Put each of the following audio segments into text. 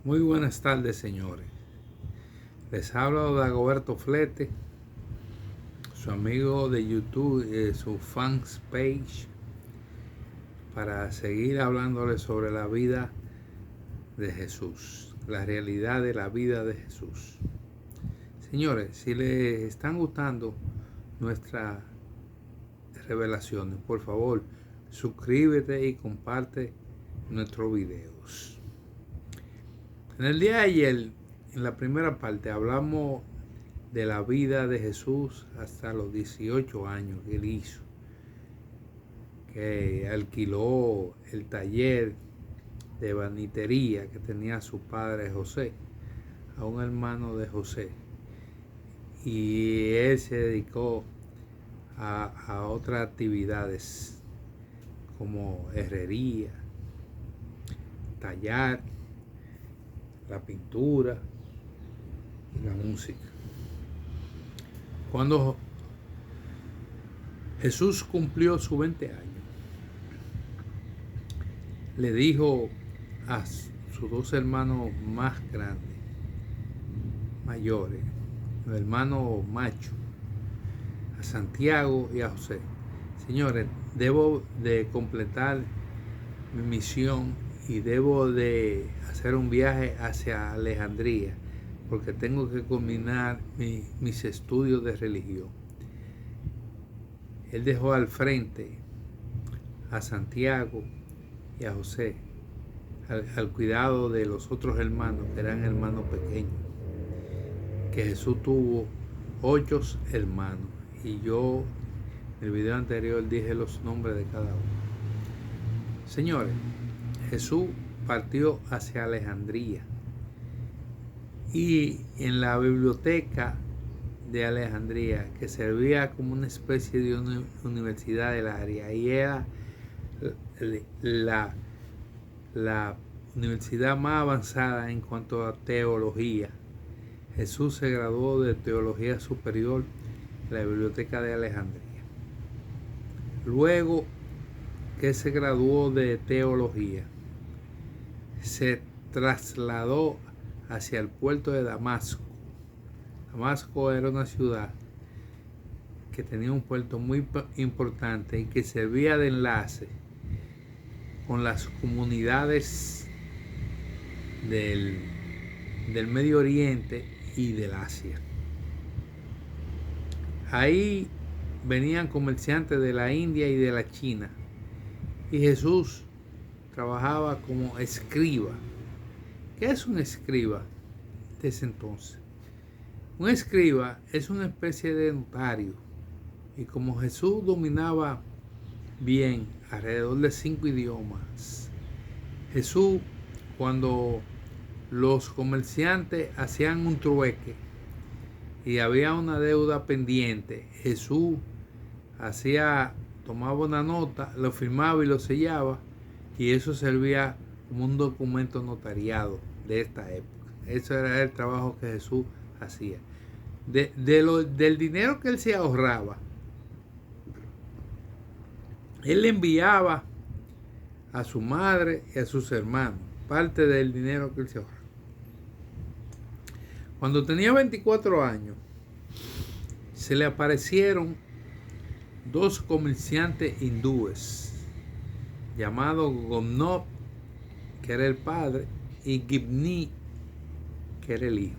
Muy buenas tardes, señores. Les hablo de Dagoberto Flete, su amigo de YouTube, su fans page, para seguir hablándoles sobre la vida de Jesús, la realidad de la vida de Jesús. Señores, si les están gustando nuestras revelaciones, por favor, suscríbete y comparte nuestros videos. En el día de ayer, en la primera parte, hablamos de la vida de Jesús hasta los 18 años que él hizo, que alquiló el taller de banitería que tenía su padre José, a un hermano de José, y él se dedicó a otras actividades como herrería, tallar, la pintura y la música. Cuando Jesús cumplió sus 20 años, le dijo a sus dos hermanos más grandes, mayores, el hermano macho, a Santiago y a José: señores, debo de completar mi misión y debo de hacer un viaje hacia Alejandría, porque tengo que culminar mis estudios de religión. Él dejó al frente a Santiago y a José al cuidado de los otros hermanos, que eran hermanos pequeños, que Jesús tuvo 8 hermanos, y yo en el video anterior dije los nombres de cada uno. Señores, Jesús partió hacia Alejandría, y en la biblioteca de Alejandría, que servía como una especie de universidad del área, y era la universidad más avanzada en cuanto a teología. Jesús se graduó de teología superior en la biblioteca de Alejandría. Luego que se graduó de teología, se trasladó hacia el puerto de Damasco. Damasco era una ciudad que tenía un puerto muy importante y que servía de enlace con las comunidades del Medio Oriente y del Asia. Ahí venían comerciantes de la India y de la China, y Jesús trabajaba como escriba. ¿Qué es un escriba de ese entonces? Un escriba es una especie de notario, y como Jesús dominaba bien alrededor de 5 idiomas, Jesús, cuando los comerciantes hacían un trueque y había una deuda pendiente, Jesús tomaba una nota, lo firmaba y lo sellaba, y eso servía como un documento notariado de esta época. Eso era el trabajo que Jesús hacía. Del dinero que él se ahorraba, él le enviaba a su madre y a sus hermanos parte del dinero que él se ahorraba. Cuando tenía 24 años, se le aparecieron 2 comerciantes hindúes llamados Gomnod, que era el padre, y Gibni, que era el hijo,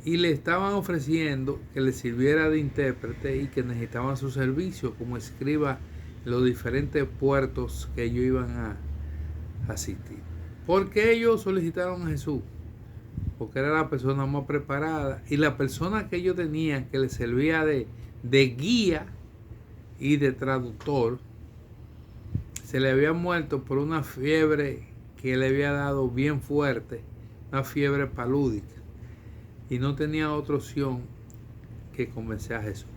y le estaban ofreciendo que le sirviera de intérprete y que necesitaban su servicio como escriba en los diferentes puertos que ellos iban a asistir. ¿Por qué ellos solicitaron a Jesús? Porque era la persona más preparada, y la persona que ellos tenían que les servía de guía y de traductor se le había muerto por una fiebre que le había dado bien fuerte, una fiebre palúdica, y no tenía otra opción que convencer a Jesús.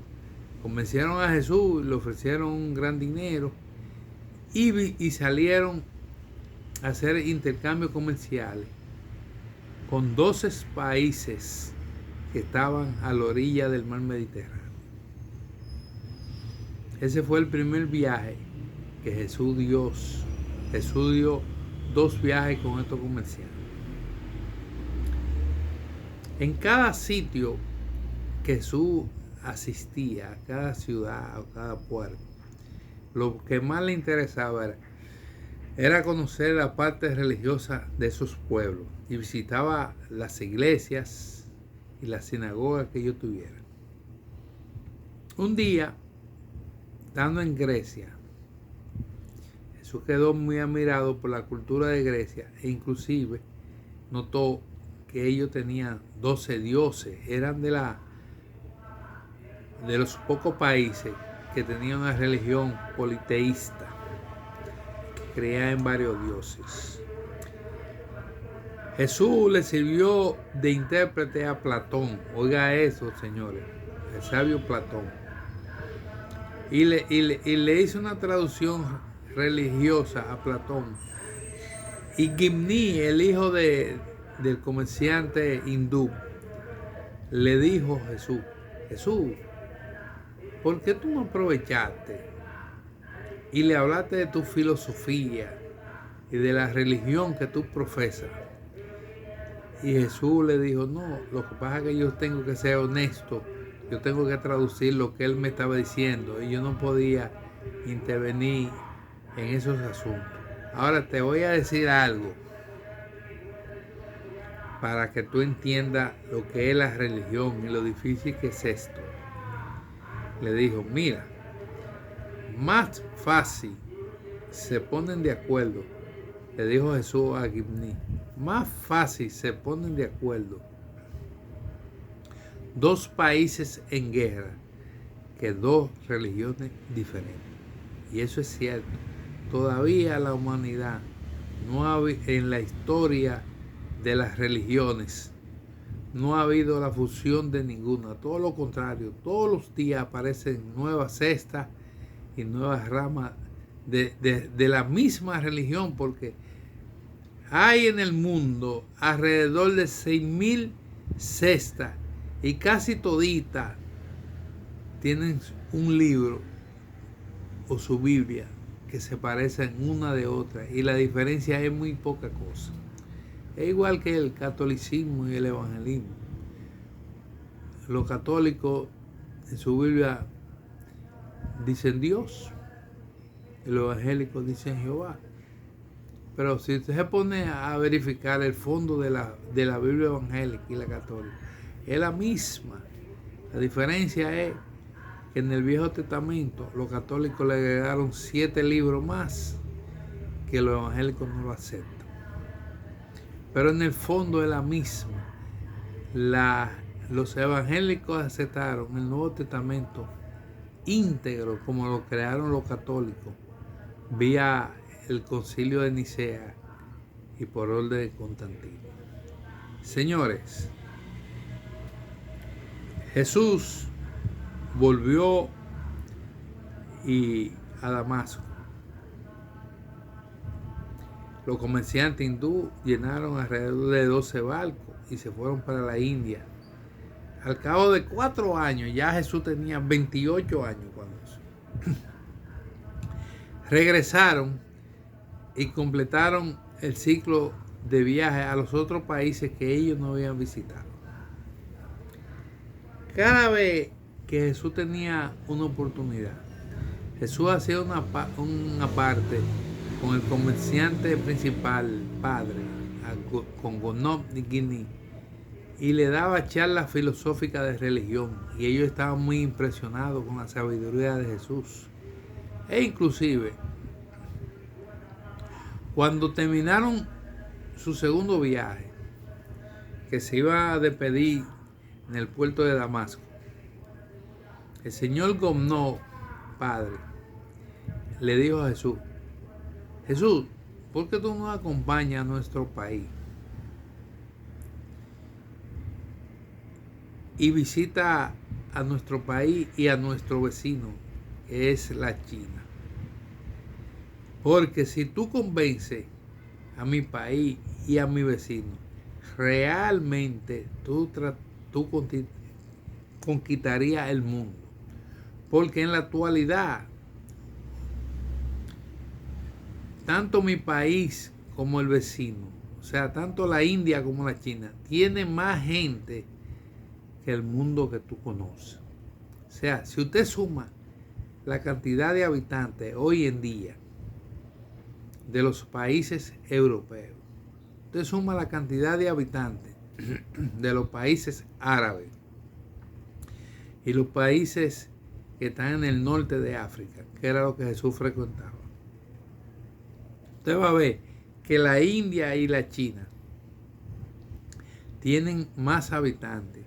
Convencieron a Jesús, le ofrecieron un gran dinero y salieron a hacer intercambios comerciales con 12 países que estaban a la orilla del mar Mediterráneo. Ese fue el primer viaje que Jesús dio 2 viajes con estos comerciantes. En cada sitio que Jesús asistía, a cada ciudad o cada puerto, lo que más le interesaba era conocer la parte religiosa de esos pueblos y visitaba las iglesias y las sinagogas que ellos tuvieran. Un día, estando en Grecia, Jesús quedó muy admirado por la cultura de Grecia e inclusive notó que ellos tenían 12 dioses, eran de los pocos países que tenían una religión politeísta, que creía en varios dioses. Jesús le sirvió de intérprete a Platón, oiga eso, señores, el sabio Platón, y le hizo una traducción religiosa a Platón. Y Gimni, el hijo del comerciante hindú, le dijo a Jesús, Jesús, ¿por qué tú no aprovechaste y le hablaste de tu filosofía y de la religión que tú profesas? Y Jesús le dijo, no, lo que pasa es que yo tengo que ser honesto, yo tengo que traducir lo que él me estaba diciendo y yo no podía intervenir en esos asuntos. Ahora te voy a decir algo para que tú entiendas lo que es la religión y lo difícil que es esto. Le dijo, mira, más fácil se ponen de acuerdo, le dijo Jesús a Gimni, más fácil se ponen de acuerdo 2 países en guerra que 2 religiones diferentes. Y eso es cierto. Todavía la humanidad no ha, en la historia de las religiones, no ha habido la fusión de ninguna. Todo lo contrario, todos los días aparecen nuevas cestas y nuevas ramas de la misma religión, porque hay en el mundo alrededor de 6.000 cestas y casi toditas tienen un libro o su Biblia que se parecen una de otra y la diferencia es muy poca cosa. Es igual que el catolicismo y el evangelismo. Los católicos en su Biblia dicen Dios y los evangélicos dicen Jehová. Pero si usted se pone a verificar el fondo de la Biblia evangélica y la católica, es la misma. La diferencia es que en el Viejo Testamento los católicos le agregaron 7 libros más que los evangélicos no lo aceptan. Pero en el fondo es la misma. Los evangélicos aceptaron el Nuevo Testamento íntegro como lo crearon los católicos vía el Concilio de Nicea y por orden de Constantino. Señores, Jesús volvió a Damasco. Los comerciantes hindú llenaron alrededor de 12 barcos y se fueron para la India. Al cabo de 4 años, ya Jesús tenía 28 años cuando eso. Regresaron y completaron el ciclo de viaje a los otros países que ellos no habían visitado. Cada vez que Jesús tenía una oportunidad, Jesús hacía una parte con el comerciante principal, padre, con Gonob y Gimni, y le daba charlas filosóficas de religión, y ellos estaban muy impresionados con la sabiduría de Jesús. E inclusive, cuando terminaron su segundo viaje, que se iba a despedir en el puerto de Damasco, el señor Gonob, padre, le dijo a Jesús, Jesús, ¿por qué tú nos acompañas a nuestro país y visita a nuestro país y a nuestro vecino, que es la China? Porque si tú convences a mi país y a mi vecino, realmente tú conquistarías el mundo. Porque en la actualidad, tanto mi país como el vecino, o sea, tanto la India como la China, tiene más gente que el mundo que tú conoces. O sea, si usted suma la cantidad de habitantes hoy en día de los países europeos, usted suma la cantidad de habitantes de los países árabes y los países que están en el norte de África, que era lo que Jesús frecuentaba, usted va a ver que la India y la China tienen más habitantes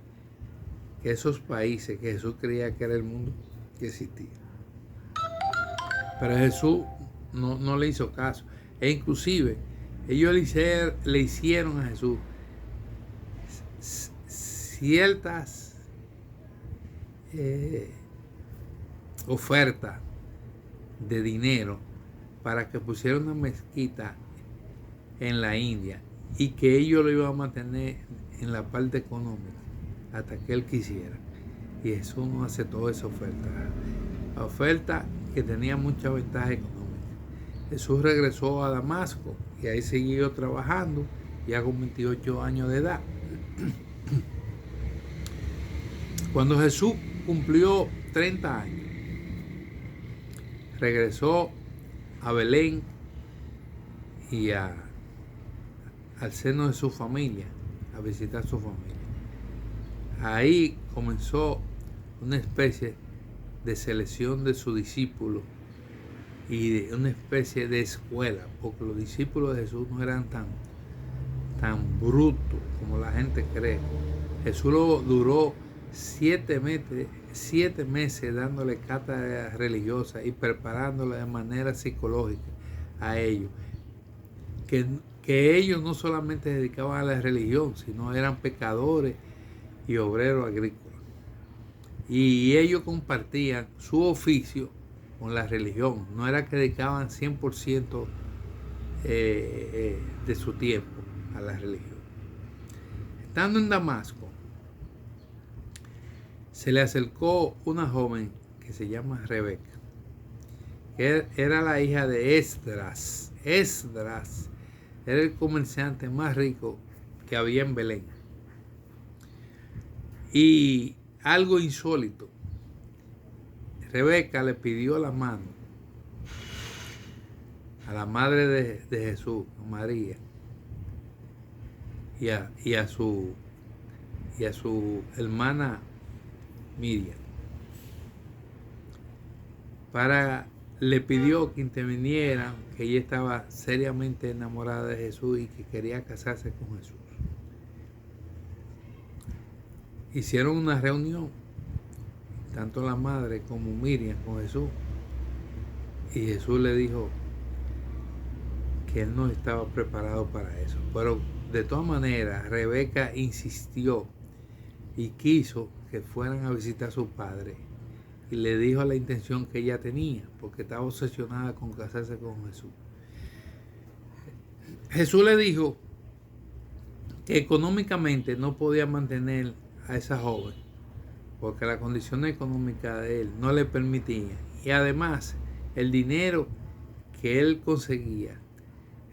que esos países que Jesús creía que era el mundo que existía. Pero Jesús no le hizo caso. E inclusive ellos le hicieron a Jesús ciertas ofertas de dinero para que pusiera una mezquita en la India y que ellos lo iban a mantener en la parte económica hasta que él quisiera. Y Jesús no aceptó esa oferta. La oferta que tenía mucha ventaja económica. Jesús regresó a Damasco y ahí siguió trabajando ya con 28 años de edad. Cuando Jesús cumplió 30 años, regresó a Belén y al seno de su familia, a visitar su familia. Ahí comenzó una especie de selección de sus discípulos y de una especie de escuela, porque los discípulos de Jesús no eran tan brutos como la gente cree. Jesús duró 7 meses dándole cátedra religiosa y preparándole de manera psicológica a ellos. Que ellos no solamente se dedicaban a la religión, sino eran pecadores y obreros agrícolas. Y ellos compartían su oficio con la religión. No era que dedicaban 100% de su tiempo a la religión. Estando en Damasco, se le acercó una joven que se llama Rebeca, que era la hija de Esdras. Esdras era el comerciante más rico que había en Belén. Y algo insólito, Rebeca le pidió la mano a la madre de Jesús, María, y a su hermana Miriam, le pidió que intervinieran, que ella estaba seriamente enamorada de Jesús y que quería casarse con Jesús. Hicieron una reunión, tanto la madre como Miriam con Jesús, y Jesús le dijo que él no estaba preparado para eso. Pero de todas maneras, Rebeca insistió y quiso que fueran a visitar a su padre y le dijo la intención que ella tenía, porque estaba obsesionada con casarse con Jesús. Jesús le dijo que económicamente no podía mantener a esa joven, porque la condición económica de él no le permitía, y además el dinero que él conseguía,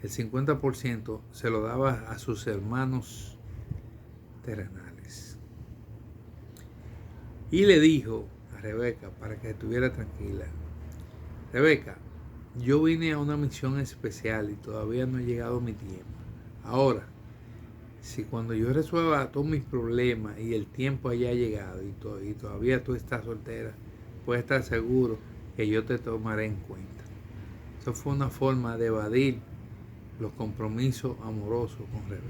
el 50% se lo daba a sus hermanos terrenales. Y le dijo a Rebeca, para que estuviera tranquila: Rebeca, yo vine a una misión especial y todavía no ha llegado mi tiempo. Ahora, si cuando yo resuelva todos mis problemas y el tiempo haya llegado y todavía tú estás soltera, puedes estar seguro que yo te tomaré en cuenta. Eso fue una forma de evadir los compromisos amorosos con Rebeca.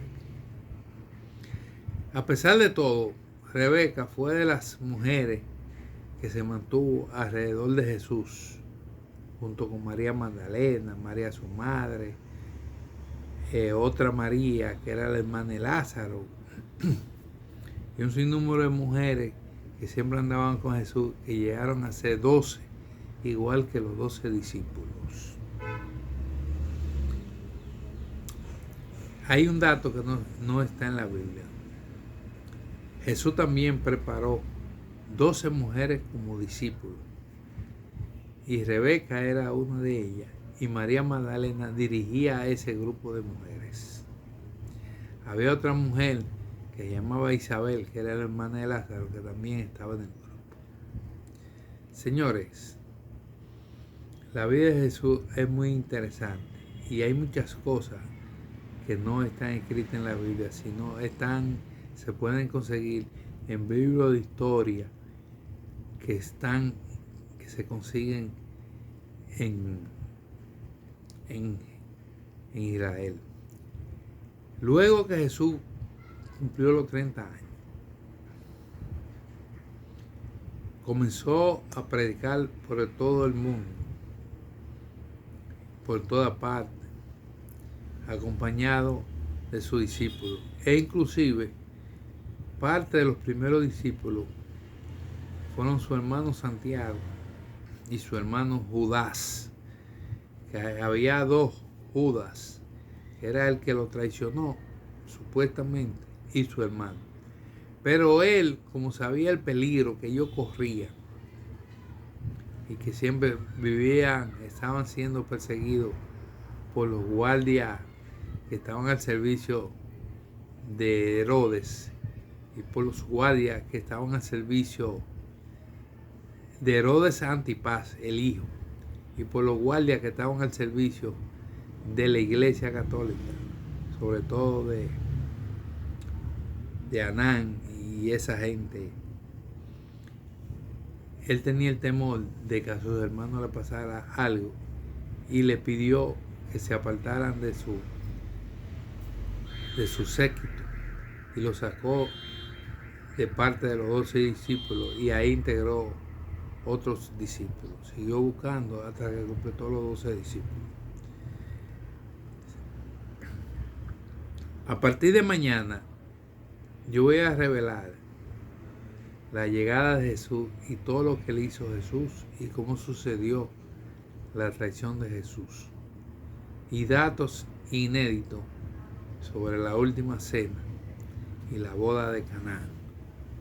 A pesar de todo, Rebeca fue de las mujeres que se mantuvo alrededor de Jesús, junto con María Magdalena, María su madre, otra María que era la hermana de Lázaro, y un sinnúmero de mujeres que siempre andaban con Jesús, que llegaron a ser 12, igual que los 12 discípulos. Hay un dato que no está en la Biblia. Jesús también preparó 12 mujeres como discípulos, y Rebeca era una de ellas, y María Magdalena dirigía a ese grupo de mujeres. Había otra mujer que se llamaba Isabel, que era la hermana de Lázaro, que también estaba en el grupo. Señores, la vida de Jesús es muy interesante y hay muchas cosas que no están escritas en la Biblia, sino se pueden conseguir en libros de historia que se consiguen en Israel. Luego que Jesús cumplió los 30 años, comenzó a predicar por todo el mundo, por toda parte, acompañado de sus discípulos. E inclusive, parte de los primeros discípulos fueron su hermano Santiago y su hermano Judas, que había dos Judas, que era el que lo traicionó, supuestamente, y su hermano. Pero él, como sabía el peligro que ellos corrían y que siempre estaban siendo perseguidos por los guardias que estaban al servicio de Herodes y por los guardias que estaban al servicio de Herodes Antipas, el hijo, y por los guardias que estaban al servicio de la Iglesia Católica, sobre todo de Anán y esa gente. Él tenía el temor de que a sus hermanos le pasara algo y le pidió que se apartaran de su séquito y lo sacó de parte de los 12 discípulos y ahí integró otros discípulos. Siguió buscando hasta que completó los 12 discípulos. A partir de mañana yo voy a revelar la llegada de Jesús y todo lo que le hizo Jesús y cómo sucedió la traición de Jesús y datos inéditos sobre la última cena y la boda de Caná.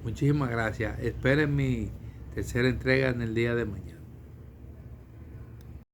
Muchísimas gracias. Esperen mi tercera entrega en el día de mañana.